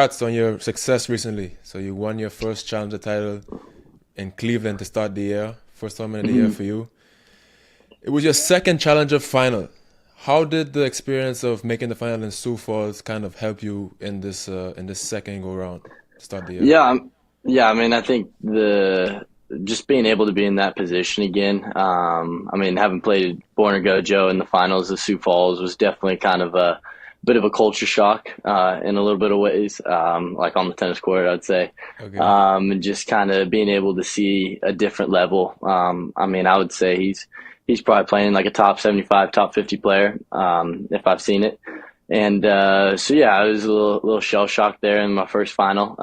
Congrats on your success recently. So you won your first challenger title in Cleveland to start the year, first tournament of the year Mhm. for you. It was your second challenger final. How did the experience of making the final in Sioux Falls kind of help you in this second go round to start the year? Yeah, yeah. I mean, I think the just being able to be in that position again. I mean, having played Born or Gojo in the finals of Sioux Falls was definitely kind of a bit of a culture shock in a little bit of ways. Like on the tennis court, I'd say, Okay. and just kind of being able to see a different level. I mean, I would say he's probably playing like a top 75, top 50 player if I've seen it. And so yeah, I was a little shell shocked there in my first final.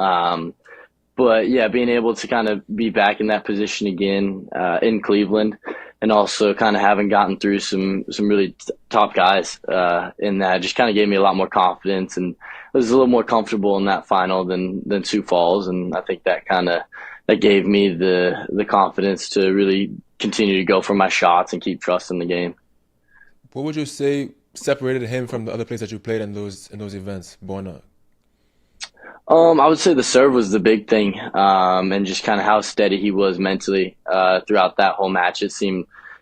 But yeah, being able to kind of be back in that position again in Cleveland, and also kind of having gotten through some really top guys in that, just kind of gave me a lot more confidence, and I was a little more comfortable in that final than Sioux Falls, and I think that gave me the confidence to really continue to go for my shots and keep trusting the game. What would you say separated him from the other players that you played in those events, Bona? I would say the serve was the big thing, and just kind of how steady he was mentally throughout that whole match.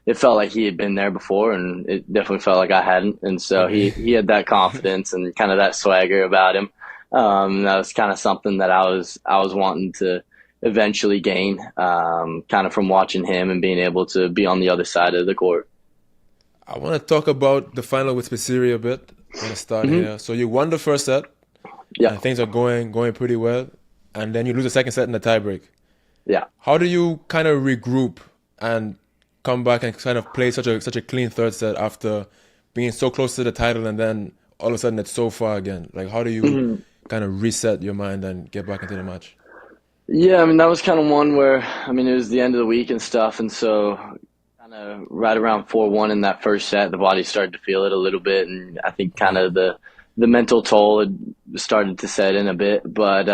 It felt like he had been there before, and it definitely felt like I hadn't. And so Okay. he had that confidence and kind of that swagger about him. That was kind of something that I was wanting to eventually gain, kind of from watching him and being able to be on the other side of the court. I want to talk about the final with Spasiri a bit. I want to start Hmm. here. So you won the first set, Yeah, and things are going pretty well, and then you lose the second set in the tiebreak. yeah. How do you kind of regroup and come back and kind of play such a clean third set after being so close to the title and then all of a sudden it's so far again? Like how do you Mhm. kind of reset your mind and get back into the match? Yeah, I mean that was kind of one where I mean it was the end of the week and stuff, and so kind of right around 4-1 in that first set, the body started to feel it a little bit, and I think kind Okay. of the mental toll had started to set in a bit. But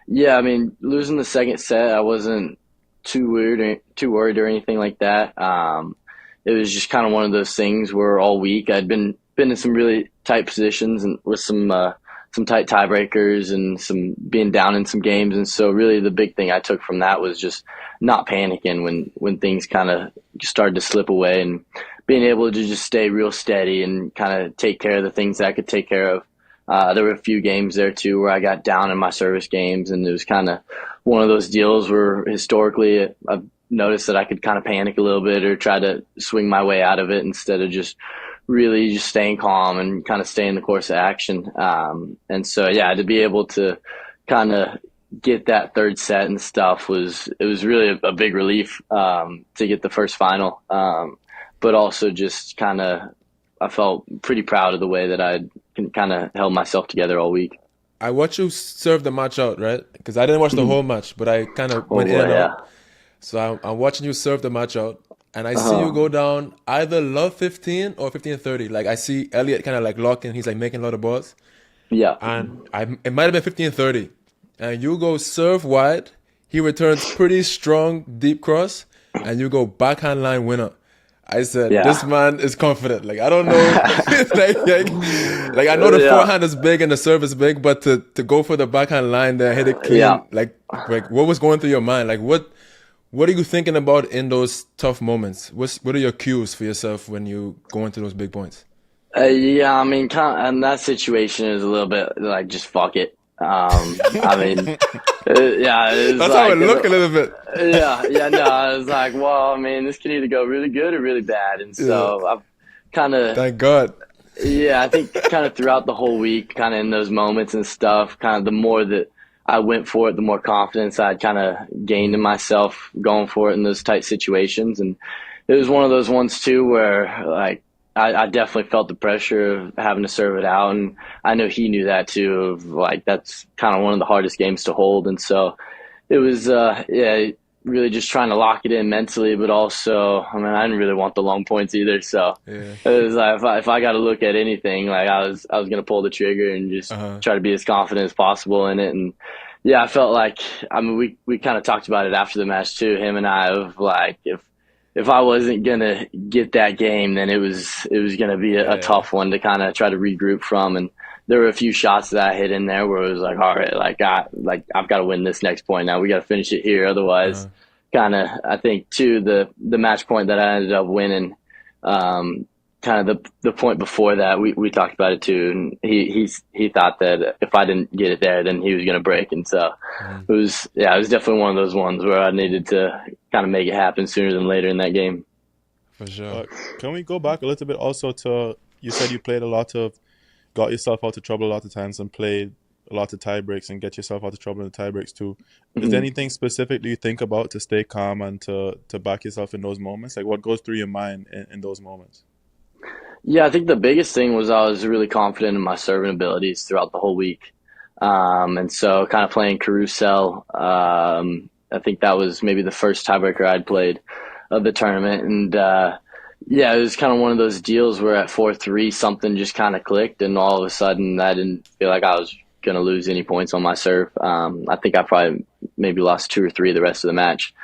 yeah, I mean losing the second set, I wasn't too worried or anything like that. It was just kind of one of those things where all week I'd been in some really tight positions and with some tight tiebreakers and some being down in some games, and so really the big thing I took from that was just not panicking when things kind of started to slip away, and being able to just stay real steady and kind of take care of the things that I could take care of. There were a few games there too where I got down in my service games, and it was kind of one of those deals where historically I've noticed that I could kind of panic a little bit or try to swing my way out of it instead of just really just staying calm and kind of staying the course of action. And so, yeah, to be able to kind of get that third set and stuff was really a big relief to get the first final. But also just kind of I felt pretty proud of the way that I kind of held myself together all week. I watched you serve the match out, right? Because I didn't watch the Mhm. whole match, but I kind of Oh went in boy, and yeah. out. So I'm watching you serve the match out, and I see you Uh, go down either love 15 or 15-30. Like I see Elliot kind of like locking, he's like making a lot of balls. yeah. And it might have been 15-30. And you go serve wide, he returns pretty strong deep cross, and you go backhand line winner. I said, this Yeah. man is confident. Like I don't know, like I know the Yeah. forehand is big and the serve is big, but to go for the backhand line there, hit it Yeah. clean, like what was going through your mind? Like what are you thinking about in those tough moments? What are your cues for yourself when you go into those big points? Yeah, I mean, and that situation is a little bit like just fuck it. I mean, yeah, it's That's how it like, look a little bit. yeah, yeah, no, it's like, well, I mean, this can either go really good or really bad, and Yeah, so I've kind of, thank God. yeah, I think kind of throughout the whole week, kind of in those moments and stuff, kind of the more that I went for it, the more confidence I'd kind of gained in myself going for it in those tight situations. And it was one of those ones too where like I definitely felt the pressure of having to serve it out, and I know he knew that too. Of like that's kind of one of the hardest games to hold, and so it was yeah, really just trying to lock it in mentally, but also I mean I didn't really want the long points either, so Yeah. it was like if I got to look at anything, like I was gonna pull the trigger and just Uh-huh. try to be as confident as possible in it. And yeah, I felt like I mean we kind of talked about it after the match too, him and I, of like if I wasn't gonna get that game, then it was gonna be a Yeah. tough one to kind of try to regroup from. And there were a few shots that I hit in there where it was like, all right, I've got to win this next point now. We got to finish it here, otherwise, Uh, kind of. I think too the match point that I ended up winning, kind of the point before that we talked about it too, and he thought that if I didn't get it there, then he was going to break, and so mhm, it was definitely one of those ones where I needed to kind of make it happen sooner than later in that game. for sure. Can we go back a little bit also to, you said you played a lot of, got yourself out of trouble a lot of times and played a lot of tie breaks and get yourself out of trouble in the tie breaks too. Is there Mhm. anything specific do you think about to stay calm and to back yourself in those moments? Like what goes through your mind in those moments? Yeah, I think the biggest thing was I was really confident in my serving abilities throughout the whole week. And so kind of playing Carousel, I think that was maybe the first tiebreaker I'd played of the tournament. And yeah, it was kind of one of those deals where at 4-3, something just kind of clicked. And all of a sudden, I didn't feel like I was going to lose any points on my serve. I think I probably maybe lost two or three the rest of the match.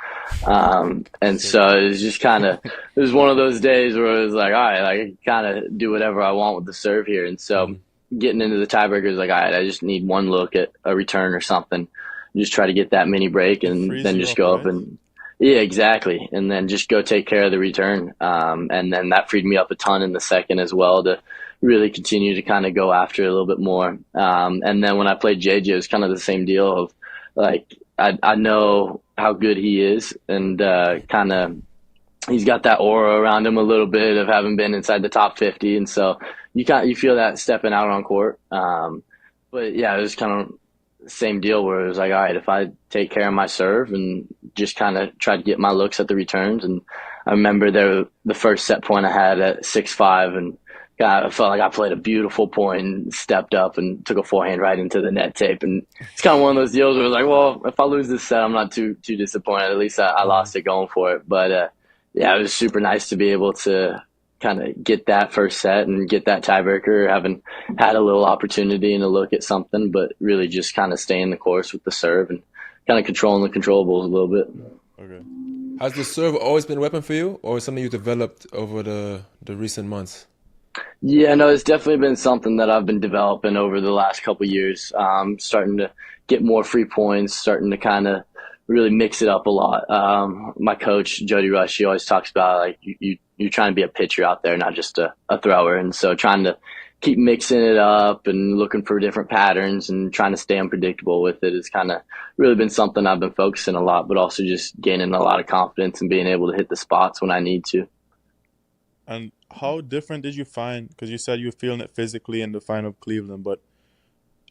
And Sick. so it was just kind of, it was one of those days where it was like, all right, like, I can kind of do whatever I want with the serve here. And so Mhm. getting into the tiebreaker is like, all right, I just need one look at a return or something. Just try to get that mini break It and frees then you just up, go up right? and, yeah, exactly. And then just go take care of the return. And then that freed me up a ton in the second as well to really continue to kind of go after it a little bit more. And then when I played JJ, it was kind of the same deal of like, I know how good he is and kind of he's got that aura around him a little bit of having been inside the top 50, and so you feel that stepping out on court. But yeah, it was kind of the same deal where it was like, all right, if I take care of my serve and just kind of try to get my looks at the returns, and I remember the first set point I had at 6-5, and God, I felt like I played a beautiful point and stepped up and took a forehand right into the net tape. And it's kind of one of those deals where it's like, well, if I lose this set, I'm not too disappointed. At least I Mhm. lost it going for it. But yeah, it was super nice to be able to kind of get that first set and get that tiebreaker, having had a little opportunity and a look at something, but really just kind of staying the course with the serve and kind of controlling the controllables a little bit. Okay. Has the serve always been a weapon for you, or is something you developed over the recent months? Yeah, no, it's definitely been something that I've been developing over the last couple of years. Starting to get more free points, starting to kind of really mix it up a lot. My coach, Jody Rush, she always talks about like you're trying to be a pitcher out there, not just a thrower. And so trying to keep mixing it up and looking for different patterns and trying to stay unpredictable with it has kind of really been something I've been focusing a lot, but also just gaining a lot of confidence and being able to hit the spots when I need to. And how different did you find? Because you said you were feeling it physically in the final of Cleveland, but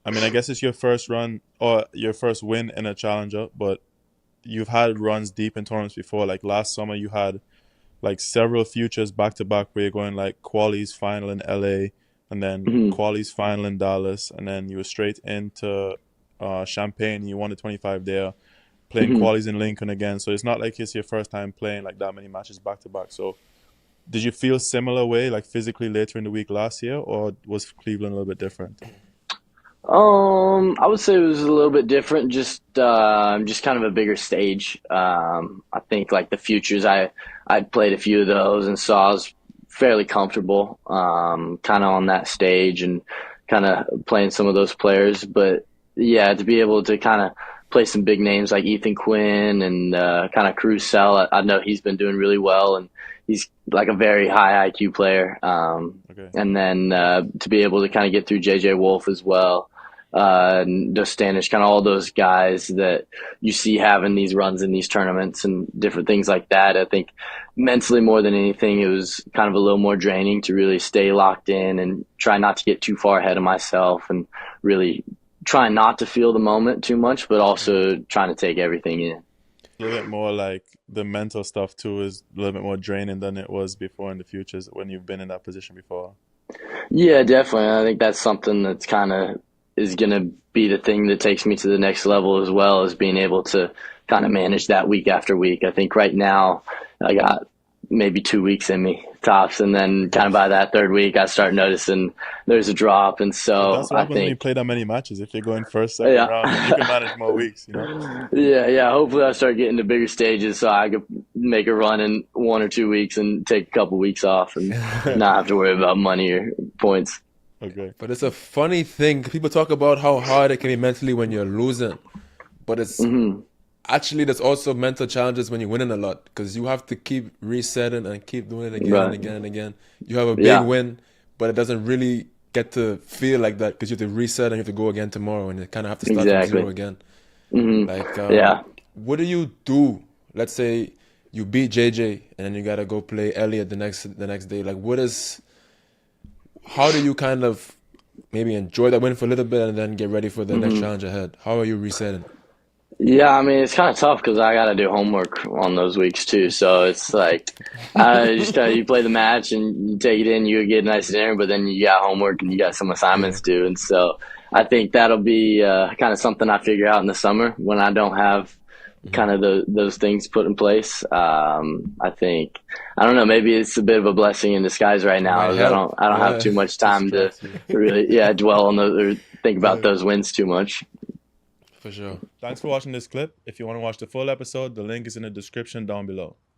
I mean, I guess it's your first run or your first win in a challenger, but you've had runs deep in tournaments before. Like last summer, you had like several futures back to back where you're going like qualies final in LA and then Mhm. qualies final in Dallas, and then you were straight into Champaign. You won the 25 there, playing Mhm. qualies in Lincoln again. So it's not like it's your first time playing like that many matches back to back. So did you feel similar way, like physically later in the week last year, or was Cleveland a little bit different? I would say it was a little bit different, just kind of a bigger stage. I think like the futures, I'd played a few of those, and so I was fairly comfortable, kind of on that stage and kind of playing some of those players. But yeah, to be able to kind of play some big names like Ethan Quinn and kind of Carousel, I know he's been doing really well, and he's like a very high IQ player. Okay. And then to be able to kind of get through JJ Wolf as well, Dostanic, kind of all those guys that you see having these runs in these tournaments and different things like that. I think mentally more than anything, it was kind of a little more draining to really stay locked in and try not to get too far ahead of myself and really try not to feel the moment too much, but Mhm. also trying to take everything in. A little bit more like the mental stuff too is a little bit more draining than it was before in the futures when you've been in that position before. Yeah, definitely. I think that's something that's kind of is going to be the thing that takes me to the next level as well as being able to kind of manage that week after week. I think right now I got maybe 2 weeks in me tops, and then kind of by that third week I start noticing there's a drop, and But so that's what I happens when you think play that many matches. If you're going first, second yeah. round, you can manage more weeks, you know? Yeah. Hopefully, I start getting to bigger stages so I could make a run in 1 or 2 weeks and take a couple weeks off and not have to worry about money or points. Okay. But it's a funny thing. People talk about how hard it can be mentally when you're losing, but it's Hmm. actually there's also mental challenges when you're winning a lot because you have to keep resetting and keep doing it again and Right. again and again. You have a big Yeah. win, but it doesn't really get to feel like that because you have to reset and you have to go again tomorrow and you kind of have to start from zero Exactly. again. Hmm. Like, Yeah. what do you do? Let's say you beat JJ and then you gotta go play Elliot the next day. Like, how do you kind of maybe enjoy that win for a little bit and then get ready for the next Hmm. challenge ahead? How are you resetting? Yeah, I mean, it's kind of tough because I got to do homework on those weeks too. So it's like, you play the match and you take it in, you get a nice dinner, but then you got homework and you got some Yeah. assignments due. And so I think that'll be kind of something I figure out in the summer when I don't have Hmm. kind of those things put in place. I think, I don't know, maybe it's a bit of a blessing in disguise right It might now. Is I help. don't have Yeah. too much time to Distract you. really, yeah, dwell on those or think about Yeah, those wins too much. for sure. Thanks for watching this clip. If you want to watch the full episode, the link is in the description down below.